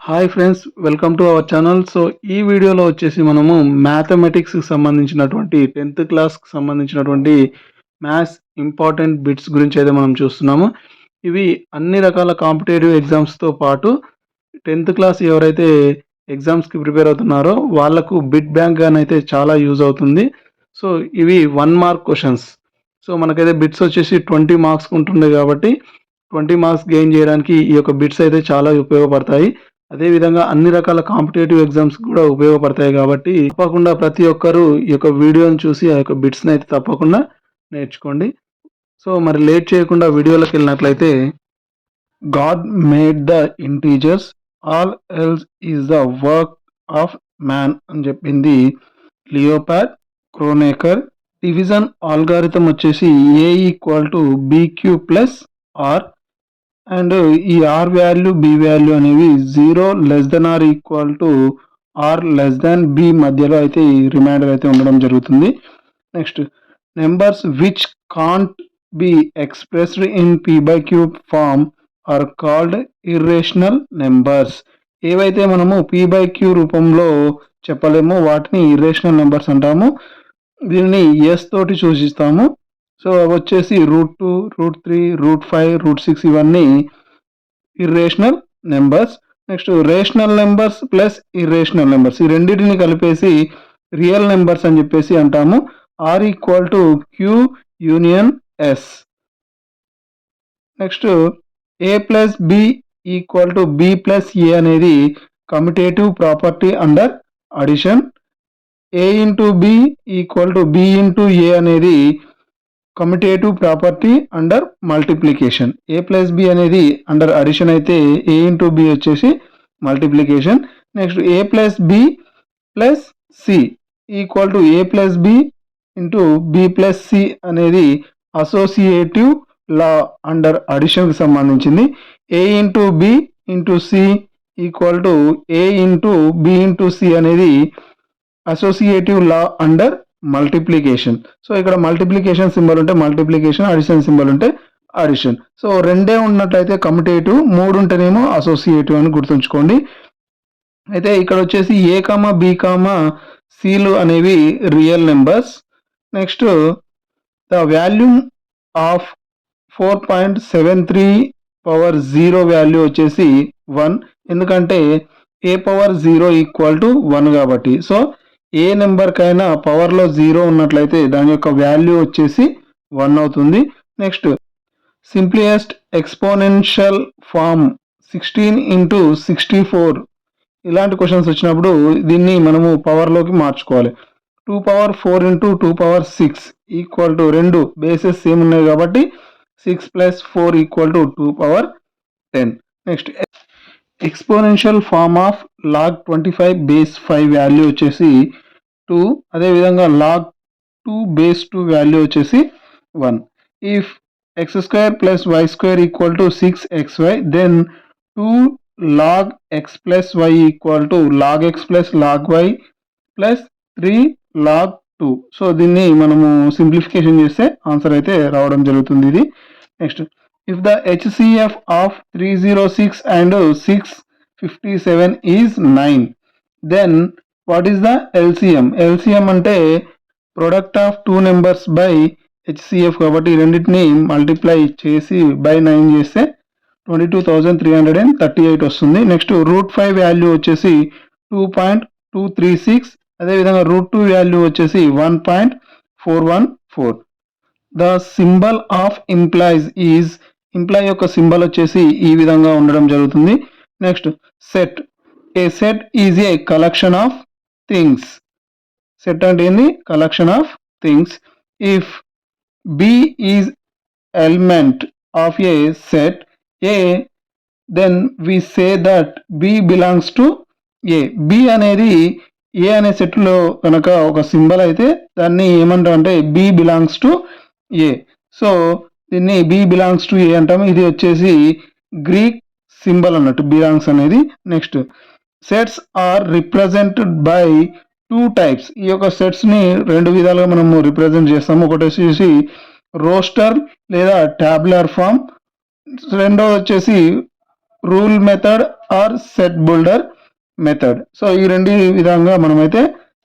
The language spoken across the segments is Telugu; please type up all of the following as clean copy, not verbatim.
Hi friends, welcome to our channel. So ఈ వీడియోలో వచ్చేసి మనము మ్యాథమెటిక్స్కి సంబంధించినటువంటి 10th క్లాస్కి సంబంధించినటువంటి మ్యాథ్స్ ఇంపార్టెంట్ బిట్స్ గురించి అయితే మనం చూస్తున్నాము. ఇవి అన్ని రకాల కాంపిటేటివ్ ఎగ్జామ్స్తో పాటు 10th క్లాస్ ఎవరైతే ఎగ్జామ్స్కి ప్రిపేర్ అవుతున్నారో వాళ్ళకు బిట్ బ్యాంక్ అయితే చాలా యూజ్ అవుతుంది. సో ఇవి 1 మార్క్ క్వశ్చన్స్. సో మనకైతే బిట్స్ వచ్చేసి 20 మార్క్స్ ఉంటుంది కాబట్టి 20 మార్క్స్ గెయిన్ చేయడానికి ఈ యొక్క బిట్స్ అయితే చాలా ఉపయోగపడతాయి. అదేవిధంగా అన్ని రకాల కాంపిటేటివ్ ఎగ్జామ్స్ కూడా ఉపయోగపడతాయి కాబట్టి తప్పకుండా ప్రతి ఒక్కరూ ఈ యొక్క వీడియోని చూసి ఆ యొక్క బిట్స్ని అయితే తప్పకుండా నేర్చుకోండి. సో మరి లేట్ చేయకుండా వీడియోలోకి వెళ్ళినట్లయితే, God made the integers, all else is the work of man అని చెప్పింది లియోపార్డ్ క్రోనేకర్. డివిజన్ ఆల్గారిథం వచ్చేసి a equal to b q plus r, and ఈ ఆర్ వాల్యూ బి వాల్యూ అనేవి 0 less than or equal to r less than b మధ్యలో అయితే ఈ రిమైండర్ అయితే ఉండడం జరుగుతుంది. Next, numbers which can't be expressed in p by q form are called irrational numbers. ఏవైతే మనము పీ బై క్యూ రూపంలో చెప్పలేమో వాటిని ఇర్రేషనల్ నెంబర్స్ అంటాము. దీనిని ఎస్ తోటి సూచిస్తాము. సో అవి వచ్చేసి √2, √3, √5, √6 ఇవన్నీ irrational numbers. Next, rational numbers plus irrational numbers ఈ రెండింటిని కలిపేసి రియల్ నెంబర్స్ అని చెప్పేసి అంటాము. R equal to q union s. Next, a plus b equal to b plus a అనేది commutative property under addition. A into b equal to b into a అనేది commutative property under multiplication. A plus b అనేది అండర్ అడిషన్ అయితే ఏ ఇంటూ బి వచ్చేసి multiplication. Next, a plus b plus C equal to a plus b into b plus c అనేది అసోసియేటివ్ లా అండర్ అడిషన్కి సంబంధించింది. A into b into c equal to a into b into c అనేది associative law under multiplication. So ఇక్కడ మల్టిప్లికేషన్ సింబల్ ఉంటే మల్టిప్లికేషన్, అడిషన్ సింబల్ ఉంటే అడిషన్. సో రెండే ఉన్నట్లయితే కమ్యుటేటివ్, 3 ఉంటేనేమో అసోసియేటివ్ అని గుర్తుంచుకోండి. అయితే ఇక్కడ వచ్చేసి ఏ కామా బి కామా సిలు అనేవి real numbers. Next, the volume of 4.73 power 0 value వచ్చేసి 1, ఎందుకంటే ఏ పవర్ 0 ఈక్వల్ టు 1 కాబట్టి. సో ఏ నెంబర్కైనా పవర్లో 0 ఉన్నట్లయితే దాని యొక్క వాల్యూ వచ్చేసి 1 అవుతుంది. Next, simplest exponential form 16 into 64 ఇలాంటి క్వశ్చన్స్ వచ్చినప్పుడు దీన్ని మనము పవర్లోకి మార్చుకోవాలి. 2 power 4 into 2 power 6 equal to 2 bases same ఉన్నాయి కాబట్టి 6 plus 4 equal to 2 power 10. Next, exponential form of log 25 base 5 value వచ్చేసి 2, అదేవిధంగా లాగ్ 2 బేస్ 2 వాల్యూ వచ్చేసి 1. If X square plus Y square equal to 6xy, then 2 log X plus Y equal to log X plus log Y plus 3 log 2. So దీన్ని మనము సింప్లిఫికేషన్ చేస్తే ఆన్సర్ అయితే రావడం జరుగుతుంది ఇది. Next, if the HCF of 306 and 657 is 9, then what is the LCM? LCM అంటే product of 2 numbers by HCF కాబట్టి రెండింటిని మల్టిప్లై చేసి బై 9 చేస్తే 22,338 వస్తుంది. నెక్స్ట్, √5 వాల్యూ వచ్చేసి 2.236, అదేవిధంగా √2 వాల్యూ వచ్చేసి 1.414. The symbol of implies is, imply యొక్క సింబల్ వచ్చేసి ఈ విధంగా ఉండడం జరుగుతుంది. Next, set. A set is a collection of things. Set అంటే ఏంది? Collection of things. If B is element of a set A, then we say that B belongs to A. B అనేది ఏ అనే సెట్లో కనుక ఒక సింబల్ అయితే దాన్ని ఏమంటాం అంటే B belongs to A. So దీన్ని బి బిలాంగ్స్ టు ఏ అంటాము. ఇది వచ్చేసి గ్రీక్ సింబల్ అన్నట్టు బిలాంగ్స్ అనేది. Next, sets are represented by 2 types. ఈ యొక్క సెట్స్ని 2 విధాలుగా మనము రిప్రజెంట్ చేస్తాము. ఒకటి వచ్చేసి రోస్టర్ లేదా ట్యాబులర్ ఫామ్, రెండోది వచ్చేసి rule method or set builder method. So ఈ రెండు విధంగా మనమైతే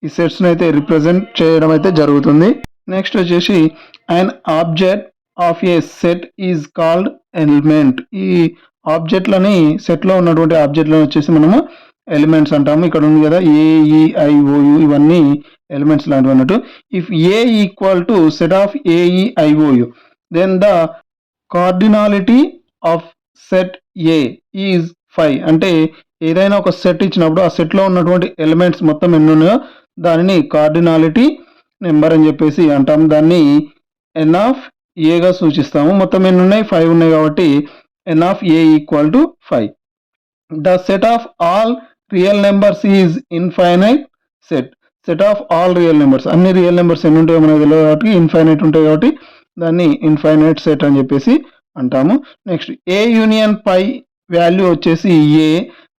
ఈ సెట్స్ని అయితే రిప్రజెంట్ చేయడం అయితే జరుగుతుంది. నెక్స్ట్ వచ్చేసి an object of a set is called element. ఈ ఆబ్జెక్ట్లని సెట్లో ఉన్నటువంటి ఆబ్జెక్ట్లను వచ్చేసి మనము ఎలిమెంట్స్ అంటాము. ఇక్కడ ఉంది కదా AEIOU, ఇవన్నీ ఎలిమెంట్స్ లాంటివి అన్నట్టు. If A equal to set of AEIOU then the cardinality of set A is 5. అంటే ఏదైనా ఒక సెట్ ఇచ్చినప్పుడు ఆ సెట్లో ఉన్నటువంటి ఎలిమెంట్స్ మొత్తం ఎన్ని ఉన్నాయో దానిని కార్డినాలిటీ నెంబర్ అని చెప్పేసి అంటాం. దాన్ని ఎన్ ఆఫ్ ఏగా సూచిస్తాము. మొత్తం ఎన్ని ఉన్నాయి? 5 ఉన్నాయి కాబట్టి ఎన్ of A equal to 5. The set of all real numbers is infinite set. Set of all real numbers, అన్ని రియల్ నెంబర్స్ ఎన్ని ఉంటాయో మనకు తెలియదు కాబట్టి ఇన్ఫైనైట్ ఉంటాయి కాబట్టి దాన్ని ఇన్ఫైనైట్ సెట్ అని చెప్పేసి అంటాము. నెక్స్ట్ ఏ యూనియన్ పై వాల్యూ వచ్చేసి ఏ.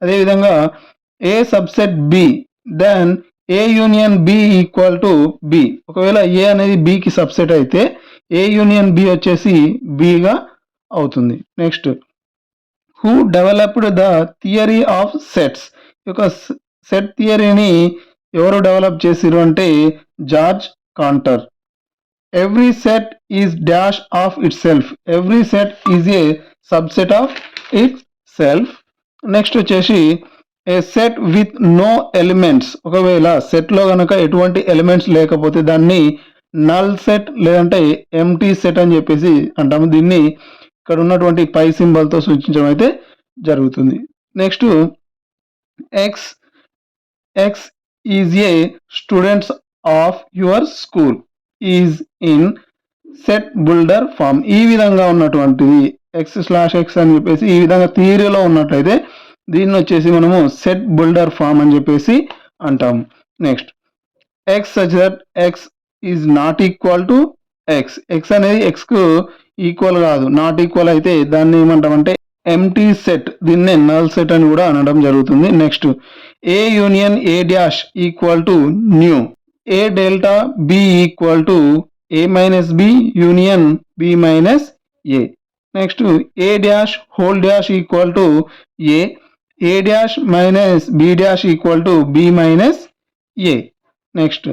అదేవిధంగా a subset b then a union B equal to b. ఒకవేళ ఏ అనేది బికి సబ్సెట్ అయితే ఏ యూనియన్ బి వచ్చేసి బిగా అవుతుంది. Next who developed the theory of sets. ఈ యొక్క సెట్ థియరీని ఎవరు డెవలప్ చేసిరు అంటే George Cantor. Every set is dash of itself. Every set is a subset of itself. Next వచ్చేసి a set with no elements. ఒకవేళ సెట్లో కనుక ఎటువంటి ఎలిమెంట్స్ లేకపోతే దాన్ని నల్ సెట్ లేదంటే ఎంటీ సెట్ అని చెప్పేసి అంటాము. దీన్ని ఇక్కడ ఉన్నటువంటి పై సింబల్తో సూచించడం అయితే జరుగుతుంది. Next X X is a students of your school is in set builder form. ఈ విధంగా ఉన్నటువంటిది x/x అని చెప్పేసి ఈ విధంగా థియరీలో ఉన్నట్లయితే దీన్ని వచ్చేసి మనము సెట్ బిల్డర్ ఫామ్ అని చెప్పేసి అంటాము. Next X such that X is not equal to X. X అనేది ఎక్స్కు ఈక్వల్ కాదు, నాట్ ఈక్వల్ అయితే దాన్ని ఏమంటామంటే ఎంటీ సెట్, దీన్నే నల్ సెట్ అని కూడా అనడం జరుగుతుంది. Next A union A dash equal to U. A delta B equal to A minus B union B minus A. Next A dash whole dash equal to A. A dash minus B dash equal to B minus A. Next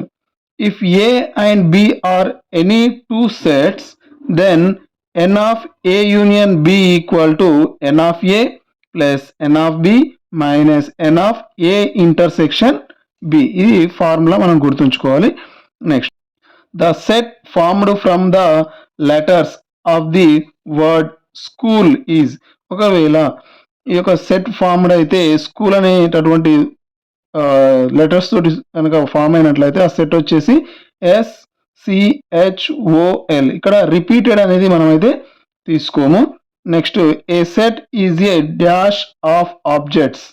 if A and B are any two sets then N of A union B equal to N of A plus N of B minus N of A intersection B. ఇది ఫార్ములా మనం గుర్తుంచుకోవాలి. Next the set formed from the letters of the word school is. ఒకవేళ ఈ యొక్క సెట్ ఫార్మ్డ్ అయితే స్కూల్ అనేటటువంటి లెటర్స్ తోటి కనుక ఫామ్ అయినట్లయితే ఆ సెట్ వచ్చేసి SCHOL. ఇక్కడ రిపీటెడ్ అనేది మనమైతే తీసుకోము. Next A set is a dash of objects.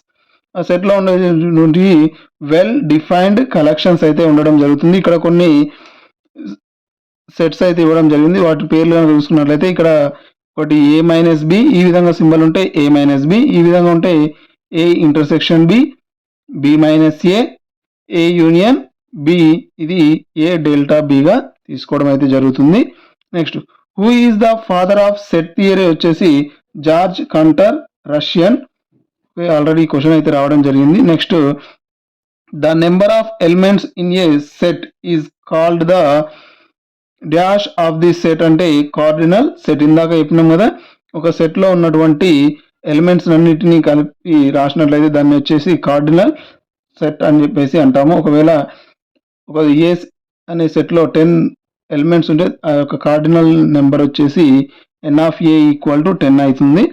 ఆ సెట్లో ఉండేటువంటి వెల్ డిఫైన్డ్ కలెక్షన్స్ అయితే ఉండడం జరుగుతుంది. ఇక్కడ కొన్ని సెట్స్ అయితే ఇవ్వడం జరిగింది, వాటి పేర్లు కనుక చూసుకున్నట్లయితే ఇక్కడ ఒకటి ఏ మైనస్ బి, ఈ విధంగా సింబల్ ఉంటే ఏ మైనస్ బి, ఈ విధంగా ఉంటే a intersection b, b minus a, a union b, ఇది ఏ డెల్టా బిగా తీసుకోవడం అయితే జరుగుతుంది. Next who is the father of set theory వచ్చేసి George Cantor, Russian. Already question అయితే రావడం జరిగింది. Next the number of elements in a set is called the dash of the set అంటే కార్డినల్ సెట్. ఇందాక చెప్పినాం కదా, ఒక సెట్లో ఉన్నటువంటి ఎలిమెంట్స్ అన్నిటినీ కలిపి రాసినట్లయితే దాన్ని వచ్చేసి కార్డినల్ సెట్ అని చెప్పేసి అంటాము. ఒకవేళ ఒక ఏ అనే సెట్లో 10 ఎలిమెంట్స్ ఉంటే ఆ యొక్క కార్డినల్ నెంబర్ వచ్చేసి ఎన్ ఆఫ్ ఏ ఈక్వల్ టు 10 అవుతుంది.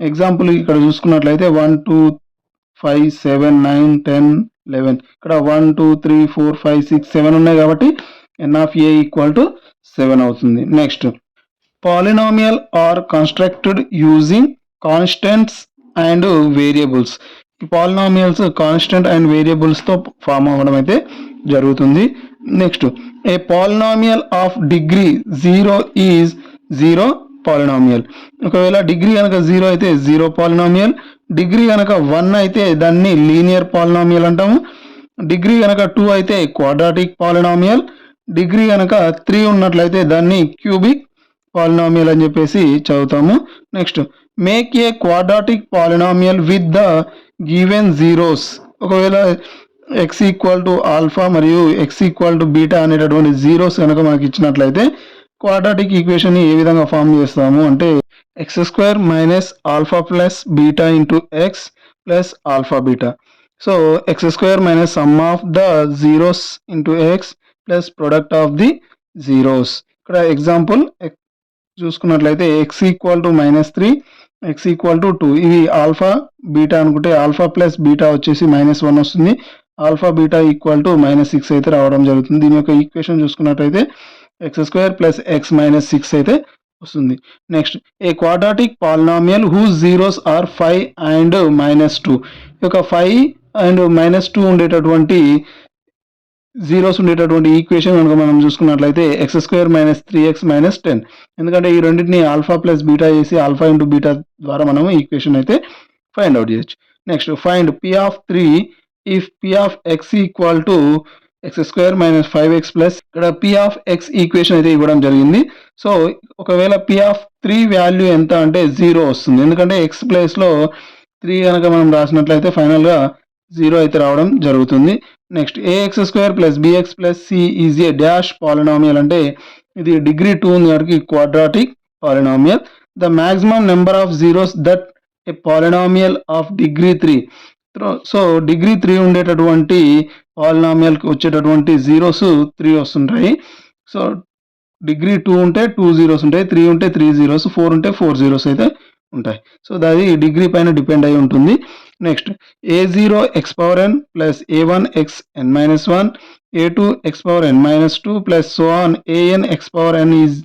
ఎగ్జాంపుల్ ఇక్కడ చూసుకున్నట్లయితే 1 2 5 7 9 10 11, ఇక్కడ 1 2 3 4 5 6 7 ఉన్నాయి కాబట్టి ఎన్ ఆఫ్ ఏ ఈక్వల్ టు 7 అవుతుంది. Next polynomial are constructed using constants and variables. ఈ పాలినామియల్స్ కాన్స్టెంట్ అండ్ వేరియబుల్స్తో ఫామ్ అవ్వడం అయితే జరుగుతుంది. Next a polynomial of degree 0 is 0 polynomial. ఒకవేళ డిగ్రీ కనుక 0 అయితే 0 పాలినామియల్. డిగ్రీ కనుక 1 అయితే దాన్ని లీనియర్ పాలినామియల్ అంటాము. డిగ్రీ కనుక 2 అయితే క్వాడ్రాటిక్ పాలినామియల్. డిగ్రీ కనుక 3 ఉన్నట్లయితే దాన్ని క్యూబిక్ పాలినామియల్ అని చెప్పేసి చదువుతాము. Next make a quadratic polynomial with the given zeros, ఒకవేళ ఎక్స్ ఈక్వల్ టు ఆల్ఫా మరియు ఎక్స్ ఈక్వల్ టు బీటా అనేటటువంటి జీరోస్ కనుక మనకి ఇచ్చినట్లయితే క్వాడ్రాటిక్ ఈక్వేషన్ని ఏ విధంగా ఫామ్ చేస్తాము అంటే X square minus alpha plus beta into X plus alpha beta. So X square minus sum of the zeros into X plus product of the zeros. ఇక్కడ ఎగ్జాంపుల్ చూసుకున్నట్లయితే X equal to -3, X equal to 2, ఇవి ఆల్ఫా బీటా అనుకుంటే ఆల్ఫా ప్లస్ బీటా వచ్చేసి -1 వస్తుంది, ఆల్ఫా బీటా ఈక్వల్ టు -6 అయితే రావడం జరుగుతుంది. దీని యొక్క ఈక్వేషన్ చూసుకున్నట్లయితే ఎక్స్ స్క్వేర్ ప్లస్ ఎక్స్ -6 అయితే వస్తుంది. Next a quadratic polynomial whose zeros are 5 and -2. ఈ యొక్క 5 అండ్ -2 ఉండేటటువంటి జీరోస్ ఉండేటటువంటి ఈక్వేషన్ కనుక మనం చూసుకున్నట్లయితే ఎక్స్ స్క్వేర్ -3x -10, ఎందుకంటే ఈ రెండింటిని ఆల్ఫా ప్లస్ బీటా చేసి ఆల్ఫా ఇంటూ బీటా ద్వారా మనం ఈక్వేషన్ అయితే ఫైండ్ అవుట్ చేయొచ్చు. Next find P of 3 if P of x equal to X square -5x plus, ఇక్కడ పి ఆఫ్ ఎక్స్ ఈక్వేషన్ అయితే ఇవ్వడం జరిగింది. సో ఒకవేళ పి ఆఫ్ 3 వాల్యూ ఎంత అంటే 0 వస్తుంది, ఎందుకంటే ఎక్స్ ప్లేస్లో 3 కనుక మనం రాసినట్లయితే ఫైనల్గా 0 అయితే రావడం జరుగుతుంది. Next A X square plus B X plus C is a dash polynomial అంటే ఇది డిగ్రీ 2 ఉంది కాబట్టి quadratic polynomial. The maximum number of zeros that a polynomial of degree 3. So degree 3 ఉండేటటువంటి పాలినామియల్కి వచ్చేటటువంటి జీరోస్ 3 వస్తుంటాయి. సో డిగ్రీ 2 ఉంటే 2 జీరోస్ ఉంటాయి, 3 ఉంటే 3 జీరోస్, 4 ఉంటే 4 జీరోస్ అయితే ఉంటాయి. సో అది డిగ్రీ పైన డిపెండ్ అయి ఉంటుంది. Next a0 x power n plus a1 x n-1, a2 x power n-2 plus so on an x power n is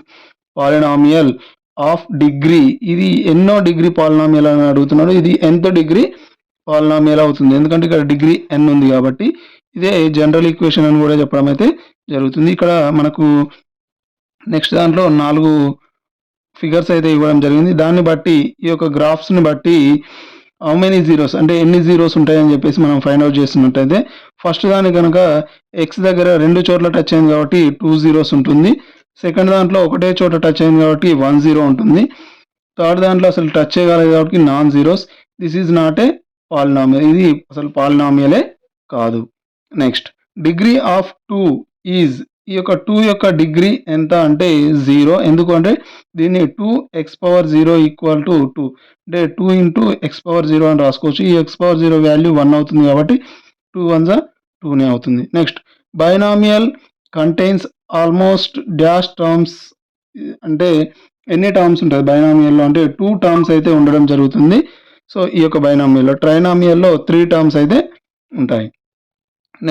polynomial of degree. ఇది ఎన్నో డిగ్రీ పాలినామియల్ అని అడుగుతున్నాడు, ఇది nth డిగ్రీ పాలినామియల్ అవుతుంది, ఎందుకంటే ఇక్కడ డిగ్రీ n ఉంది కాబట్టి. ఇదే జనరల్ ఈక్వేషన్ అని కూడా చెప్పడం అయితే జరుగుతుంది. ఇక్కడ మనకు నెక్స్ట్ దాంట్లో 4 ఫిగర్స్ అయితే ఇవ్వడం జరిగింది. దాన్ని బట్టి ఈ యొక్క గ్రాఫ్స్ని బట్టి హౌ మెనీ జీరోస్ అంటే ఎన్ని జీరోస్ ఉంటాయని చెప్పేసి మనం ఫైండ్ అవుట్ చేస్తున్నట్టయితే ఫస్ట్ దాని కనుక ఎక్స్ దగ్గర 2 చోట్ల టచ్ అయింది కాబట్టి 2 జీరోస్ ఉంటుంది, సెకండ్ దాంట్లో ఒకటే చోట టచ్ అయింది కాబట్టి 1 జీరో ఉంటుంది, థర్డ్ దాంట్లో అసలు టచ్ చేయగలదు కాబట్టి non zeros. This is not a polynomial, ఇది అసలు పాలినామియలే కాదు. నెక్స్ట్ డిగ్రీ ఆఫ్ 2 ఈజ్, ఈ యొక్క 2 యొక్క డిగ్రీ ఎంత అంటే 0, ఎందుకంటే దీన్ని 2x పవర్ 0 ఈక్వల్ టు 2 అంటే 2 ఇంటూ x పవర్ 0 అని రాసుకోవచ్చు. ఈ x పవర్ 0 వాల్యూ 1 అవుతుంది కాబట్టి 2 1 2నే అవుతుంది. Next binomial contains almost dash terms అంటే ఎన్ని టర్మ్స్ ఉంటుంది బైనామియల్లో అంటే 2 టర్మ్స్ అయితే ఉండడం జరుగుతుంది. సో ఈ యొక్క బైనామియల్లో, ట్రైనామియల్లో 3 టర్మ్స్ అయితే ఉంటాయి.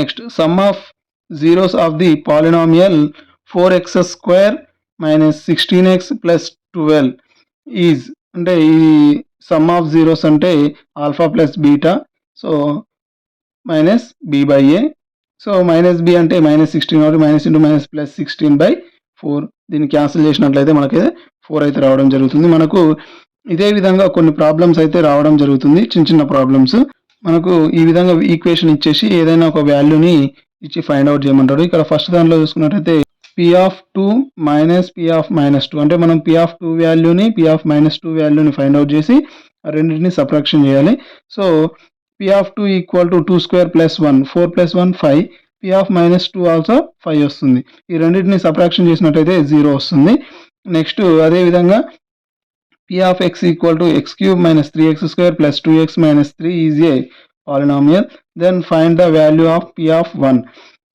Next some of zeros of the polynomial 4x square minus 16x plus 12 is అంటే ఈ సమ్ ఆఫ్ జీరోస్ అంటే alpha plus beta, so minus B by A, so minus B అంటే -16 కాబట్టి మైనస్ ఇంటూ మైనస్ ప్లస్ 16/4, దీన్ని క్యాన్సిల్ చేసినట్లయితే మనకి 4 అయితే రావడం జరుగుతుంది. మనకు ఇదే విధంగా కొన్ని ప్రాబ్లమ్స్ అయితే రావడం జరుగుతుంది, చిన్న చిన్న ప్రాబ్లమ్స్. మనకు ఈ విధంగా ఈక్వేషన్ ఇచ్చేసి ఏదైనా ఒక వాల్యూని ఇచ్చి ఫైండ్ అవుట్ చేయమంటారు. ఇక్కడ ఫస్ట్ దాంట్లో చూసుకున్నట్టయితే P of 2 minus P of -2 అంటే మనం పి ఆఫ్ 2 వాల్యూని పి ఆఫ్ -2 వాల్యూని ఫైండ్ అవుట్ చేసి ఆ రెండింటిని సబ్ట్రాక్షన్ చేయాలి. So P of 2 equal to 2 square plus 1, 4 plus 1 5, P of -2 also 5 వస్తుంది. ఈ రెండింటిని సబ్ట్రాక్షన్ చేసినట్టయితే 0 వస్తుంది. నెక్స్ట్ అదేవిధంగా P of x equal to x cube -3x square plus 2x -3 is a polynomial. Then find the value of P of 1.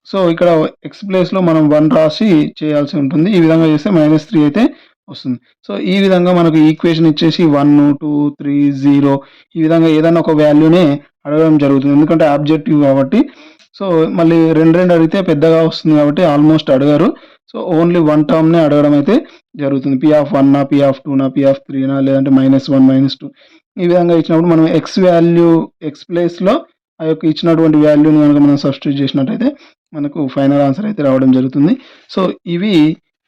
So ఇక్కడ ఎక్స్ ప్లేస్లో మనం 1 రాసి చేయాల్సి ఉంటుంది. ఈ విధంగా చేస్తే -3 అయితే వస్తుంది. సో ఈ విధంగా మనకు ఈక్వేషన్ ఇచ్చేసి 1 2 3 0 ఈ విధంగా ఏదైనా ఒక వాల్యూనే అడగడం జరుగుతుంది, ఎందుకంటే ఆబ్జెక్టివ్ కాబట్టి. సో మళ్ళీ 2 అడిగితే పెద్దగా వస్తుంది కాబట్టి ఆల్మోస్ట్ అడగరు. సో ఓన్లీ 1 టర్మ్నే అడగడం అయితే జరుగుతుంది. పి ఆఫ్ 1నా, పి ఆఫ్ 2నా, పి ఆఫ్ 3నా, లేదంటే -1 -2 ఈ విధంగా ఇచ్చినప్పుడు మనం ఎక్స్ వాల్యూ ఎక్స్ ప్లేస్లో ఆ యొక్క ఇచ్చినటువంటి వాల్యూని కనుక మనం సబ్స్టిట్యూట్ చేసినట్టయితే మనకు ఫైనల్ ఆన్సర్ అయితే రావడం జరుగుతుంది. సో ఇవి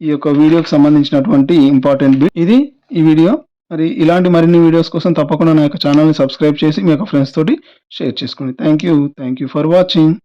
ఈ యొక్క వీడియోకి సంబంధించినటువంటి ఇంపార్టెంట్ బిట్. ఇది ఈ వీడియో. మరి ఇలాంటి మరిన్ని వీడియోస్ కోసం తప్పకుండా నా యొక్క ఛానల్ని సబ్స్క్రైబ్ చేసి మీ యొక్క ఫ్రెండ్స్ తోటి షేర్ చేసుకోండి. Thank you for watching.